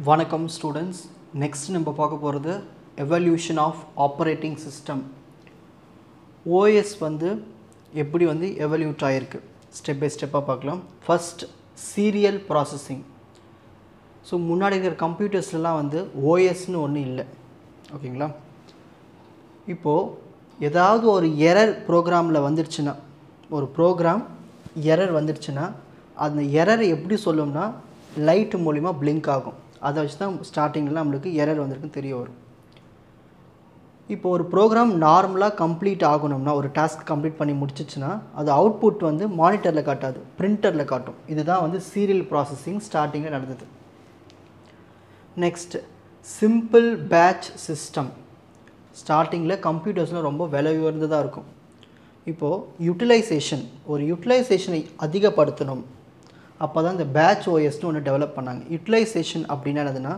வணக்கம் students. Next நம்ம பார்க்க போகிறது evolution of operating system. OS எப்படி எவல்யூட் ஆகிருக்கு ஸ்டெப் பை ஸ்டெப்பாக பார்க்கலாம். First serial processing. ஸோ முன்னாடி இருக்கிற கம்ப்யூட்டர்ஸ்லாம் ஓஎஸ்ன்னு ஒன்று இல்லை, ஓகேங்களா. இப்போது ஏதாவது ஒரு எரர் ப்ரோக்ராமில் வந்துருச்சுன்னா, ஒரு ப்ரோக்ராம் எரர் வந்துருச்சுன்னா அந்த எரரை எப்படி சொல்லும்னா லைட் மூலிமா பிளிங்க் ஆகும். அதை வச்சு தான் ஸ்டார்டிங்கில் நம்மளுக்கு எரர் வந்திருக்குன்னு தெரிய வரும். இப்போ ஒரு ப்ரோக்ராம் நார்மலாக கம்ப்ளீட் ஆகணும்னா, ஒரு டாஸ்க் கம்ப்ளீட் பண்ணி முடிச்சிச்சுன்னா அது அவுட்புட் மானிட்டரில் காட்டாது, பிரிண்டரில் காட்டும். இதுதான் சீரியல் ப்ராசஸிங் ஸ்டார்டிங்கில் நடந்தது. Next simple batch system. ஸ்டார்டிங்கில் கம்ப்யூட்டர்ஸ்லாம் ரொம்ப விலை உயர்ந்ததாக இருக்கும். இப்போது யூட்டிலைசேஷனை அதிகப்படுத்தணும். அப்போ தான் இந்த பேட்ச் ஓஎஸ்னு ஒன்று டெவலப் பண்ணாங்க. யூட்டிலைசேஷன் அப்படின்னா என்னதுன்னா,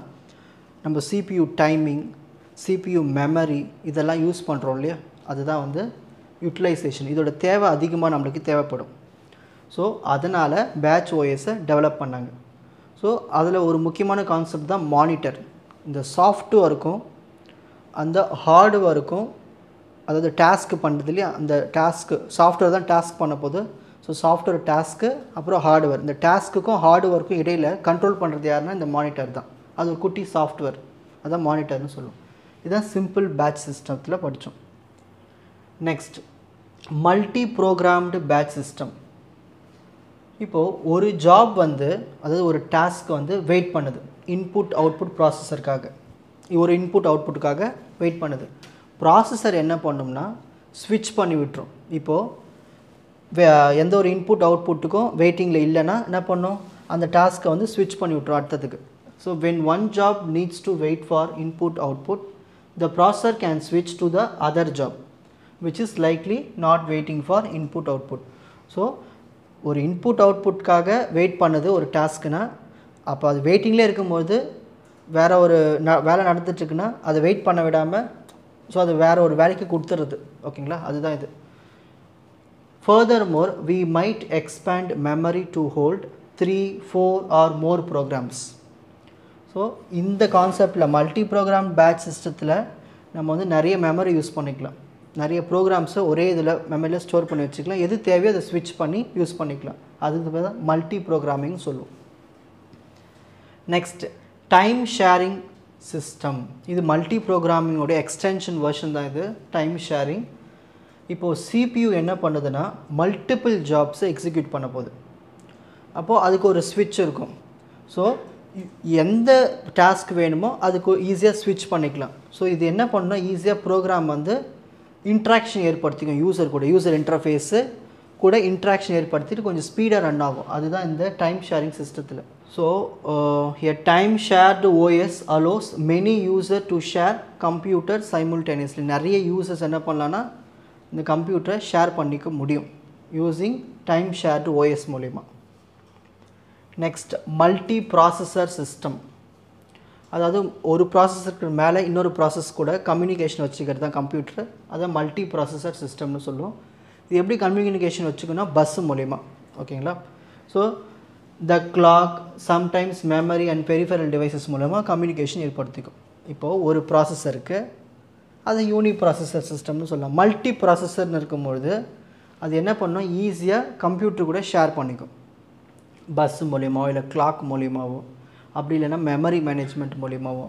நம்ம சிபியூ டைமிங், சிபியூ மெமரி இதெல்லாம் யூஸ் பண்ணுறோம் இல்லையா, அதுதான் யூட்டிலைசேஷன். இதோட தேவை அதிகமாக நம்மளுக்கு தேவைப்படும். ஸோ அதனால் பேட்ச் ஓஎஸை டெவலப் பண்ணாங்க. ஸோ அதில் ஒரு முக்கியமான கான்செப்ட் தான் மானிட்டர். இந்த சாஃப்ட்வேருக்கும் அந்த ஹார்ட்வேருக்கும், அதாவது டாஸ்க்கு பண்ணுறது இல்லையா, அந்த டாஸ்க்கு சாஃப்ட்வேர் தான் டாஸ்க் பண்ண போது. ஸோ சாஃப்ட்வேர் டாஸ்க்கு, அப்புறம் ஹார்ட்வேர், இந்த டாஸ்க்குக்கும் ஹார்ட்வேருக்கும் இடையில் கண்ட்ரோல் பண்ணுறது யாருன்னா இந்த மானிட்டர் தான். அது ஒரு குட்டி சாஃப்ட்வேர், அதான் மானிட்டர்னு சொல்லுவோம். இதுதான் சிம்பிள் பேட்ச் சிஸ்டத்தில் படித்தோம். Next multi programmed batch system. இப்போது ஒரு ஜாப் அதாவது ஒரு டாஸ்க் வெயிட் பண்ணுது இன்புட் அவுட்புட் ப்ராசஸருக்காக. ஒரு இன்புட் அவுட்புட்டுக்காக வெயிட் பண்ணுது. ப்ராசஸர் என்ன பண்ணும்னா ஸ்விட்ச் பண்ணி விட்டுரும். இப்போது எந்த ஒரு இன்புட் அவுட்புட்டுக்கும் வெயிட்டிங்கில் இல்லைன்னா என்ன பண்ணும், அந்த டாஸ்க்கை ஸ்விட்ச் பண்ணி விட்டுரும் அடுத்ததுக்கு. So when one job needs to wait for input output, the processor can ஸ்விட்ச் to the other job which is likely not waiting for input output. So ஒரு இன்புட் அவுட்புட்காக வெயிட் பண்ணுது ஒரு டாஸ்க்குனா, அப்போ அது வெயிட்டிங்லேயே இருக்கும்போது வேறு ஒரு வேலை நடந்துட்டுருக்குன்னா அதை வெயிட் பண்ண விடாமல், ஸோ அது வேறு ஒரு வேலைக்கு கொடுத்துருது, ஓகேங்களா. அதுதான் இது. Furthermore, we might expand memory to hold 3, 4 or more programs. So இந்த கான்செப்டில் மல்டி ப்ரோக்ராம் பேட்ச் சிஸ்டத்தில் நம்ம நிறைய மெமரி யூஸ் பண்ணிக்கலாம். நிறைய ப்ரோக்ராம்ஸை ஒரே இதில் மெமரியில் ஸ்டோர் பண்ணி வச்சுக்கலாம். எது தேவையோ அதை ஸ்விட்ச் பண்ணி யூஸ் பண்ணிக்கலாம். அதுக்கு பேர் தான் மல்டி ப்ரோக்ராமிங் சொல்லுவோம். Next time sharing system. இது மல்டி ப்ரோக்ராமிங்கோட எக்ஸ்டென்ஷன் வெர்ஷன் தான் இது, டைம் ஷேரிங். இப்போது சிபியூ என்ன பண்ணுதுன்னா மல்டிபிள் ஜாப்ஸை எக்ஸிக்யூட் பண்ண போகுது. அப்போது அதுக்கு ஒரு ஸ்விட்ச் இருக்கும். ஸோ எந்த டாஸ்க் வேணுமோ அதுக்கு ஈஸியாக ஸ்விட்ச் பண்ணிக்கலாம். ஸோ இது என்ன பண்ணால் ஈஸியாக ப்ரோக்ராம் இன்ட்ராக்ஷன் ஏற்படுத்திக்கும் யூசர் கூட, யூசர் இன்டர்ஃபேஸு கூட இன்ட்ராக்ஷன் ஏற்படுத்திட்டு கொஞ்சம் ஸ்பீடாக ரன் ஆகும். அதுதான் இந்த டைம் ஷேரிங் சிஸ்டத்தில். So a time shared OS allows many user to share computer சைமுல்டேனியஸ்லி. நிறைய யூசர்ஸ் என்ன பண்ணலான்னா இந்த கம்ப்யூட்டரை ஷேர் பண்ணிக்க முடியும் யூஸிங் டைம் ஷேர்டு ஓஎஸ் மூலிமா. Next multi processor system. அதாவது ஒரு ப்ராசஸருக்கு மேலே இன்னொரு ப்ராசஸ் கூட கம்யூனிகேஷன் வச்சுக்கிறது தான் கம்ப்யூட்டர். அதான் மல்டி ப்ராசஸர் சிஸ்டம்னு சொல்லுவோம். இது எப்படி கம்யூனிகேஷன் வச்சுக்கணும், பஸ் மூலிமா, ஓகேங்களா. So the clock, sometimes memory and peripheral devices மூலமாக கம்யூனிகேஷன் ஏற்படுத்திக்கும். இப்போது ஒரு ப்ராசஸருக்கு அது யூனி ப்ராசஸர் சிஸ்டம்னு சொல்லலாம். மல்டி ப்ராசஸர்னு இருக்கும்பொழுது அது என்ன பண்ணோம், ஈஸியாக கம்ப்யூட்டர் கூட ஷேர் பண்ணிக்கும். பஸ் மூலியமாவோ இல்லை கிளாக் மூலியமாவோ, அப்படி இல்லைன்னா மெமரி மேனேஜ்மெண்ட் மூலியமாவோ,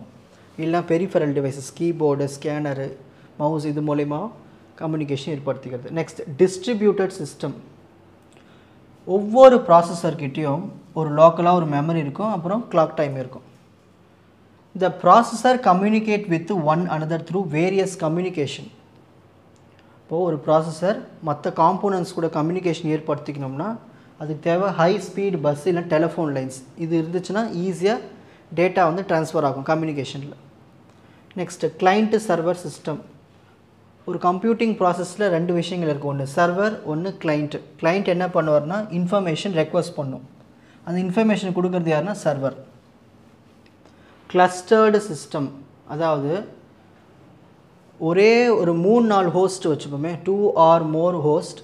இல்லைனா peripheral devices keyboard, scanner, mouse இது மூலிமா கம்யூனிகேஷன் ஏற்படுத்திக்கிறது. Next distributed system. ஒவ்வொரு ப்ராசஸர்கிட்டையும் ஒரு லோக்கலாக ஒரு மெமரி இருக்கும், அப்புறம் கிளாக் டைம் இருக்கும். The processor communicate with one another through various communication. இப்போது ஒரு ப்ராசஸர் மற்ற காம்போனன்ட்ஸ் கூட கம்யூனிகேஷன் ஏற்படுத்திக்கணும்னா அதுக்கு தேவை ஹை ஸ்பீட் பஸ் இல்லை டெலிஃபோன் லைன்ஸ். இது இருந்துச்சுன்னா ஈஸியாக டேட்டா ட்ரான்ஸ்ஃபர் ஆகும் கம்யூனிகேஷனில். Next client server system. ஒரு கம்ப்யூட்டிங் ப்ராசஸில் ரெண்டு விஷயங்கள் இருக்குது, ஒன்று சர்வர், ஒன்று கிளைண்ட்டு. கிளைண்ட் என்ன பண்ணுவார்னா இன்ஃபர்மேஷன் ரெக்வஸ்ட் பண்ணும், அந்த இன்ஃபர்மேஷன் கொடுக்குறது யாருன்னா சர்வர். கிளஸ்டர்டு சிஸ்டம், அதாவது ஒரே ஒரு 3-4 ஹோஸ்ட் வச்சுப்போமே, 2 or more host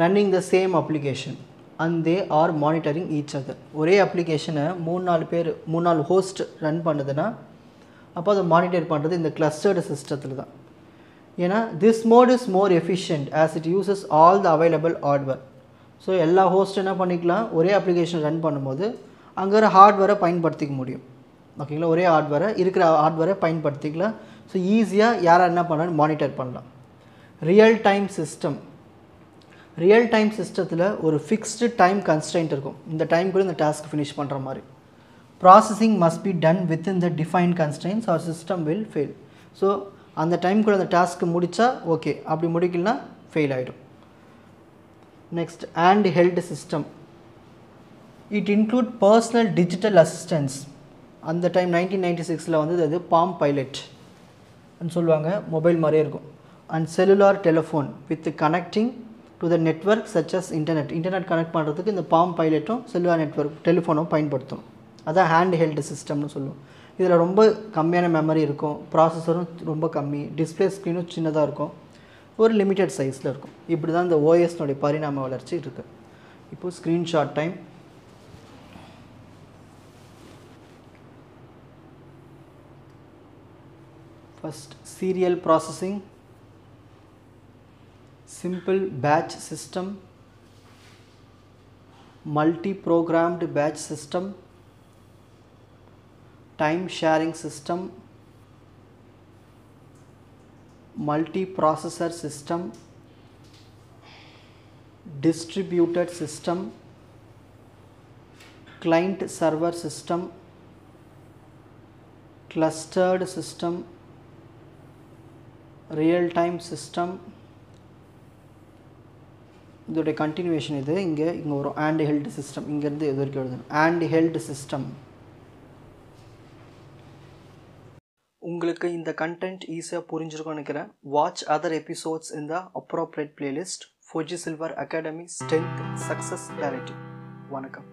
running the same application. and they are monitoring each other. ஒரே அப்ளிகேஷனை 3-4 ஹோஸ்ட் ரன் பண்ணுதுன்னா அப்போ அதை மானிட்டர் பண்ணுறது இந்த கிளஸ்டர்டு சிஸ்டத்தில் தான். ஏன்னா this mode is more efficient as it uses all the available hardware. So எல்லா ஹோஸ்ட் என்ன பண்ணிக்கலாம், ஒரே அப்ளிகேஷன் ரன் பண்ணும்போது அங்கே ஒரு ஹார்ட்வேரை பயன்படுத்திக்க முடியும். ஓகேங்களா, ஒரே இருக்கிற ஹார்ட்வேரை பயன்படுத்திக்கலாம். ஸோ ஈஸியாக யாரை என்ன பண்ணலாம் மானிட்டர் பண்ணலாம். ரியல் டைம் சிஸ்டத்தில் ஒரு ஃபிக்ஸ்டு டைம் கன்ஸ்ட்ரெயின்ட் இருக்கும். இந்த டைம் கூட இந்த டாஸ்க் ஃபினிஷ் பண்ணுற மாதிரி. Processing must be done within the defined constraints or system will fail. So அந்த டைம் கூட அந்த டாஸ்க்கு முடித்தா ஓகே, அப்படி முடிக்கலனா ஃபெயில் ஆகிடும். Next hand held system. It include personal digital assistance. அந்த டைம் 1996 வந்து அது பாம் பைலட் சொல்லுவாங்க, மொபைல் மாதிரியே இருக்கும். And cellular telephone with connecting to the network such as internet connect பண்ணுறதுக்கு இந்த பாம் பைலட்டும் செல்லுலார் நெட்வொர்க் டெலிஃபோனும் பயன்படுத்தும். அதான் ஹேண்ட் ஹெல்டு சிஸ்டம்னு சொல்லுவோம். இதில் ரொம்ப கம்மியான மெமரி இருக்கும், ப்ராசஸரும் ரொம்ப கம்மி, டிஸ்பிளே ஸ்க்ரீனும் சின்னதாக இருக்கும், ஒரு லிமிட்டட் சைஸில் இருக்கும். இப்படி தான் இந்த ஓஎஸ்னுடைய பரிணாம வளர்ச்சி இருக்குது. இப்போது screenshot time. First serial processing, simple batch system, multi programmed batch system, time sharing system, multi-processor system, distributed system, client server system, clustered system, real time system. இதோட கண்டினியூவேஷன் இது. இங்கே ஒரு ஹேண்ட் ஹெல்டு சிஸ்டம், இங்கேருந்து எது வரைக்கும் எழுதணும், hand held system. உங்களுக்கு இந்த கண்டென்ட் ஈஸியாக புரிஞ்சிருக்கும்னு நினைக்கிறேன். வாட்ச் அதர் எபிசோட்ஸ் இன் த appropriate playlist. Four G silver academy strength success directive. வணக்கம்.